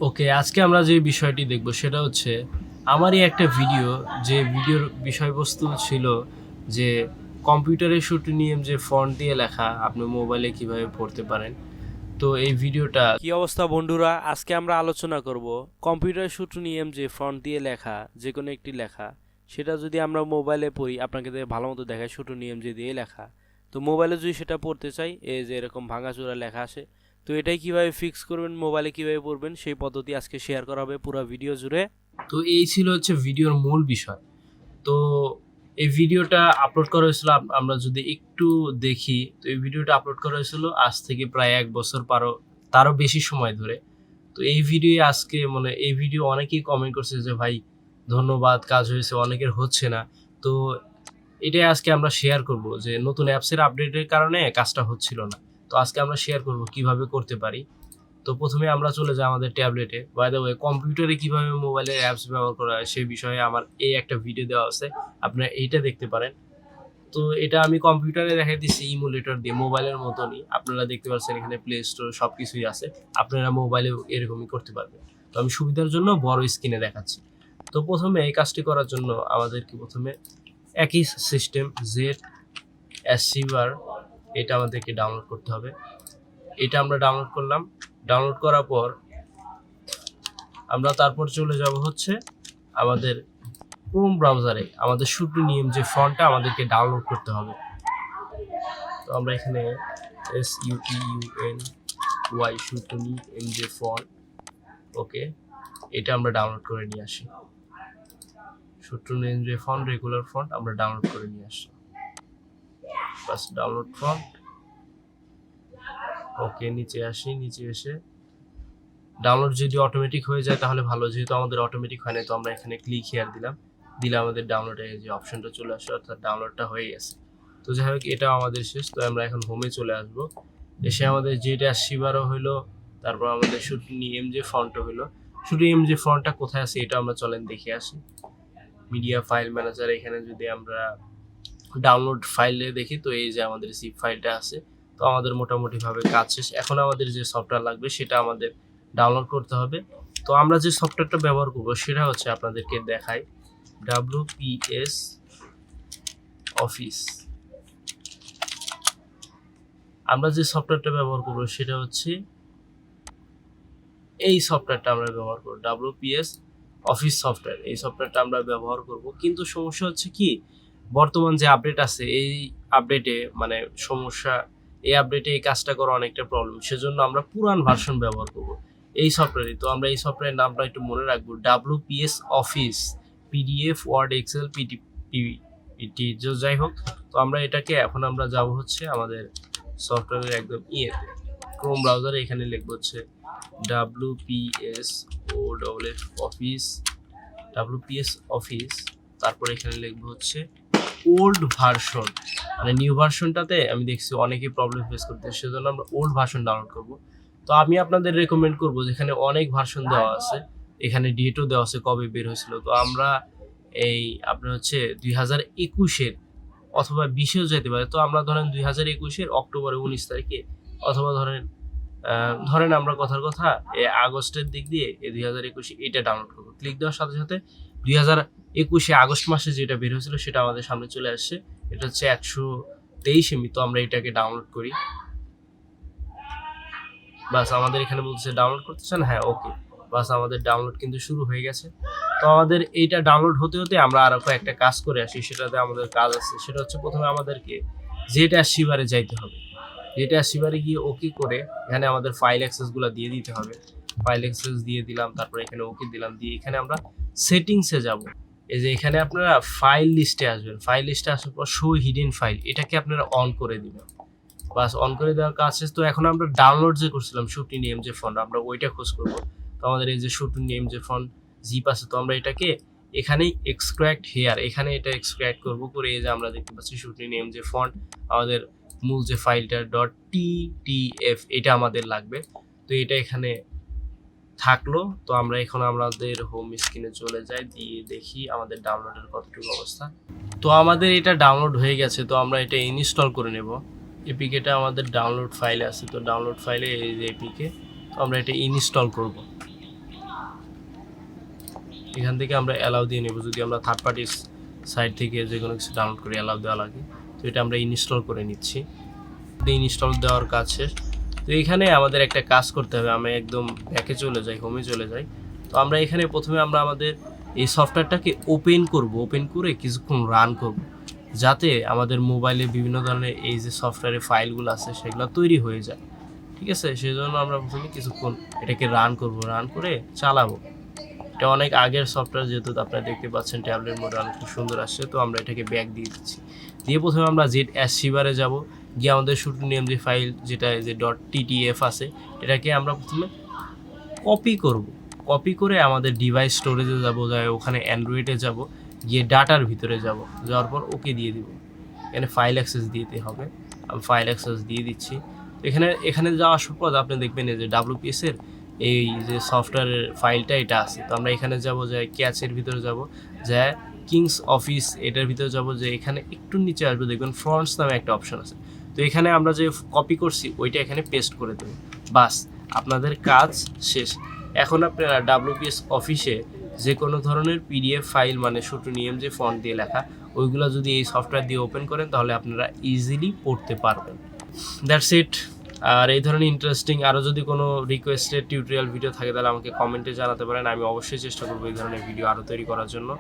ওকে, আজকে আমরা যে বিষয়টি দেখব সেটা হচ্ছে আমারই একটা ভিডিও, যে ভিডিওর বিষয়বস্তু ছিল যে কম্পিউটারে SutonnyMJ ফন্ট দিয়ে লেখা আপনি মোবাইলে কিভাবে পড়তে পারেন। তো এই ভিডিওটা কি অবস্থা বন্ধুরা, আজকে আমরা আলোচনা করব কম্পিউটার SutonnyMJ ফন্ট দিয়ে লেখা যে কোনো একটি লেখা, সেটা যদি আমরা মোবাইলে পড়ি আপনাকে ভালো মতো দেখায় SutonnyMJ দিয়ে লেখা। তো মোবাইলে যদি সেটা পড়তে চাই, এই যে এরকম ভাঙাচোরা লেখা আসে, তো এটাই কিভাবে ফিক্স করবেন, মোবাইলে কিভাবে পড়বেন সেই পদ্ধতি আজকে শেয়ার করা হবে পুরো ভিডিও জুড়ে। তো এই ছিল হচ্ছে ভিডিওর মূল বিষয়। তো এই ভিডিওটা আপলোড করা হয়েছিল, আমরা যদি একটু দেখি, তো এই ভিডিওটা আপলোড করা হয়েছিল আজ থেকে প্রায় 1 বছর তারও বেশি সময় ধরে। তো এই ভিডিও আজকে মানে এই ভিডিও অনেকেই কমেন্ট করছে যে ভাই ধন্যবাদ, কাজ হয়েছে, অনেকের হচ্ছে না। তো এটাই আজকে আমরা শেয়ার করব যে নতুন অ্যাপসের আপডেটের কারণে কাজটা হচ্ছিল না। তো আজকে আমরা শেয়ার করব কিভাবে করতে পারি। তো প্রথমে আমরা চলে যাই আমাদের ট্যাবলেটে। বাই দ্য ওয়ে, কম্পিউটারে কিভাবে মোবাইলের অ্যাপস ব্যবহার করা হয় সেই বিষয়ে আমার এই একটা ভিডিও দেওয়া আছে, আপনারা এইটা দেখতে পারেন। তো এটা আমি কম্পিউটারে দেখাই দিচ্ছি ইমুলেটর দিয়ে, মোবাইলের মতনই। আপনারা দেখতে পাচ্ছেন এখানে প্লে স্টোর সব কিছুই আছে, আপনারা মোবাইলেও এরকমই করতে পারবেন। তো আমি সুবিধার জন্য বড় স্ক্রিনে দেখাচ্ছি। তো প্রথমে এই কাজটি করার জন্য আমাদেরকে প্রথমে একই সিস্টেম ZArchiver, এটা আমাদেরকে ডাউনলোড করতে হবে। এটা আমরা ডাউনলোড করলাম। ডাউনলোড করার পর আমরা তারপর চলে যাব হচ্ছে আমাদের ক্রোম ব্রাউজারে। আমাদের SutonnyMJ ফন্টটা আমাদেরকে ডাউনলোড করতে হবে। তো আমরা এখানে SutonnyMJ ফন্ট, ওকে, এটা আমরা ডাউনলোড করে নিয়ে আসি। SutonnyMJ ফন্ট, রেগুলার ফন্ট আমরা ডাউনলোড করে নিয়ে আসি। বাস ডাউনলোড ফন্ট, ওকে, নিচে আসি। নিচে এসে ডাউনলোড যদি অটোমেটিক হয়ে যায় তাহলে ভালো, যেহেতু আমাদের অটোমেটিক হয় না। তো আমরা এখানে ক্লিক হিয়ার দিলে আমাদের ডাউনলোডে যে অপশনটা চলে আসে, অর্থাৎ ডাউনলোডটা হয়ে গেছে। তো যাই হোক, এটা আমাদের শেষ। তো আমরা এখন হোমে চলে আসব। এসে আমাদের যেটা শিবারও হইলো, তারপর আমাদের SutonnyMJ ফন্টও হইলো। SutonnyMJ ফন্টটা কোথায় আছে এটা আমরা চলেন দেখে আসি। মিডিয়া ফাইল ম্যানেজার, এখানে যদি আমরা ডাউনলোড ফাইলে দেখি, তো এই যে আমাদের জিপ ফাইলটা আছে। তো আমাদের মোটামুটিভাবে কাজ শেষ। এখন আমাদের যে সফটওয়্যার লাগবে সেটা আমাদের ডাউনলোড করতে হবে। তো আমরা যে সফটওয়্যারটা ব্যবহার করব সেটা হচ্ছে আপনাদেরকে দেখাই, WPS অফিস। আমরা যে সফটওয়্যারটা ব্যবহার করব সেটা হচ্ছে এই সফটওয়্যারটা আমরা ব্যবহার করব, WPS অফিস সফটওয়্যার। এই সফটওয়্যারটা আমরা ব্যবহার করব, কিন্তু সমস্যা হচ্ছে কি, বর্তমান যে আপডেট আছে এই আপডেটে মানে সমস্যা, এই আপডেটে এই কাজটা করা অনেকটা প্রবলেম। সেজন্য আমরা পুরান ভার্সন ব্যবহার করব এই সফটওয়্যারে। তো আমরা এই সফটওয়্যারের নামটা একটু মনে রাখবো, WPS office, PDF, Word, Excel, PT, যাই হোক। তো আমরা এটাকে এখন আমরা যাব হচ্ছে আমাদের সফটওয়্যারের একদম ইয়েতে, ক্রোম ব্রাউজারে। এখানে লিখবো হচ্ছে WPS অফিস, তারপর এখানে লিখবো হচ্ছে ওল্ড ভার্সন। মানে নিউ ভার্সনটাতে আমি দেখছি অনেকে প্রবলেম ফেস করতে, সেজন্য আমরা ওল্ড ভার্সন ডাউনলোড করব। তো আমি আপনাদের রেকমেন্ড করব, যেখানে অনেক ভার্সন দেওয়া আছে, এখানে ডেটও দেওয়া আছে কবে বের হয়েছিল। তো আমরা এই আপনার হচ্ছে 2021-এর অথবা 20-এও যেতে পারে। তো আমরা ধরেন 2021-এর অক্টোবরের 19 তারিখে, অথবা ধরেন আমরা কথার কথা আগস্টের দিক দিয়ে 2021 এটা ডাউনলোড করবো। ক্লিক দেওয়ার সাথে সাথে 2021 আগস্ট মাসে যেটা বের হয়েছিল সেটা আমাদের সামনে চলে আসছে। এটা হচ্ছে 123 MB। তো আমরা এটাকে ডাউনলোড করি। বাস আমাদের এখানে বলছে ডাউনলোড করতে চান, হ্যাঁ, ওকে। বাস আমাদের ডাউনলোড কিন্তু শুরু হয়ে গেছে। তো আমাদের এইটা ডাউনলোড হতে হতে আমরা আরো একটা কাজ করে আসি। সেটাতে আমাদের কাজ আছে, সেটা হচ্ছে প্রথমে আমাদেরকে ZArchiver-এ যাইতে হবে। ZArchiver-এ গিয়ে ওকে করে এখানে আমাদের ফাইল অ্যাক্সেসগুলো দিয়ে দিতে হবে। ফাইল অ্যাক্সেস দিয়ে দিলাম, তারপর এখানে ওকে দিলাম, দিয়ে এখানে আমরা সেটিংসে যাব। এই যে এখানে আপনারা ফাইল লিস্টে আসবেন। ফাইল লিস্টে আসার পর শো হিডেন ফাইল, এটাকে আপনারা অন করে দিবেন। বাস অন করে দেওয়ার কাজ শেষ। তো এখন আমরা ডাউনলোড যে করছিলাম SutonnyMJ ফন্ট, আমরা ওইটা খোঁজ করবো। তো আমাদের এই যে SutonnyMJ ফন্ট জিপ আছে, তো আমরা এটাকে এখানেই এক্সট্রাক্ট হেয়ার, এখানে এটা এক্সট্রাক্ট করবো। করে এই যে আমরা দেখতে পাচ্ছি SutonnyMJ ফন্ট, আমাদের মূল যে ফাইলটা .ttf, এটা আমাদের লাগবে। তো এটা এখানে থাকলো। তো আমরা এখন আমাদের হোম স্ক্রিনে চলে যাই, দিয়ে দেখি আমাদের ডাউনলোডের কতটুকু অবস্থা। তো আমাদের এটা ডাউনলোড হয়ে গেছে। তো আমরা এটা ইনস্টল করে নেব। এপিকেটা আমাদের ডাউনলোড ফাইলে আছে। তো ডাউনলোড ফাইলে এই যে এপিকে, তো আমরা এটা ইনস্টল করব। এখান থেকে আমরা অ্যালাউ দিয়ে নেব। যদি আমরা থার্ড পার্টি সাইট থেকে যে কোনো কিছু ডাউনলোড করে অ্যালাউ দেওয়া লাগে, তো এটা আমরা ইনস্টল করে নিচ্ছি। ইনস্টল দেওয়ার কাজ শেষ। তো এখানে আমাদের একটা কাজ করতে হবে। আমি একদম ব্যাকে চলে যাই, হোমে চলে যাই। তো আমরা এখানে প্রথমে আমরা আমাদের এই সফটওয়্যারটাকে ওপেন করব, ওপেন করে কিছুক্ষণ রান করব, যাতে আমাদের মোবাইলে বিভিন্ন ধরনের এই যে সফটওয়্যারের ফাইলগুলো আছে সেগুলো তৈরি হয়ে যায়। ঠিক আছে, সেই জন্য আমরা প্রথমে কিছুক্ষণ এটাকে রান করব, রান করে চালাবো। এটা অনেক আগের সফটওয়্যার, যেহেতু আপনারা দেখতে পাচ্ছেন ট্যাবলেট মোডে অনেক খুব সুন্দর আসছে। তো আমরা এটাকে ব্যাক দিয়ে দিচ্ছি। দিয়ে প্রথমে আমরা ZArchiver যাব, গিয়ে আমাদের SutonnyMJ ফাইল যেটা যে .ttf আছে, এটাকে আমরা প্রথমে কপি করব। কপি করে আমাদের ডিভাইস স্টোরেজে যাব, যাই ওখানে অ্যান্ড্রয়েডে যাব, গিয়ে ডাটার ভিতরে যাব, যাওয়ার পর ওকে দিয়ে দিব। এখানে ফাইল অ্যাক্সেস দিতে হবে, আমি ফাইল অ্যাক্সেস দিয়ে দিচ্ছি। এখানে যাওয়ার পর আপনি দেখবেন যে WPS এর এই যে সফটওয়্যারের ফাইলটা এটা আছে। তো আমরা এখানে যাব, যে ক্যাচের ভিতরে যাব, যে কিংস অফিস এটার ভিতরে যাব, যে এখানে একটু নিচে আসবে দেখবেন ফ্রন্টস নামে একটা অপশন আছে। তো এখানে আমরা যে কপি করছি ওইটা এখানে পেস্ট করে দেবো। বাস, আপনাদের কাজ শেষ। এখন আপনারা WPS অফিসে যে কোনো ধরনের PDF ফাইল, মানে SutonnyMJ ফন্ট দিয়ে লেখা, ওইগুলো যদি এই সফটওয়্যার দিয়ে ওপেন করেন তাহলে আপনারা ইজিলি পড়তে পারবেন। That's it. আর এই ধরনের ইন্টারেস্টিং আরও যদি কোনো রিকোয়েস্টেড টিউটোরিয়াল ভিডিও থাকে তাহলে আমাকে কমেন্টে জানাতে পারেন। আমি অবশ্যই চেষ্টা করবো এই ধরনের ভিডিও আরও তৈরি করার জন্য।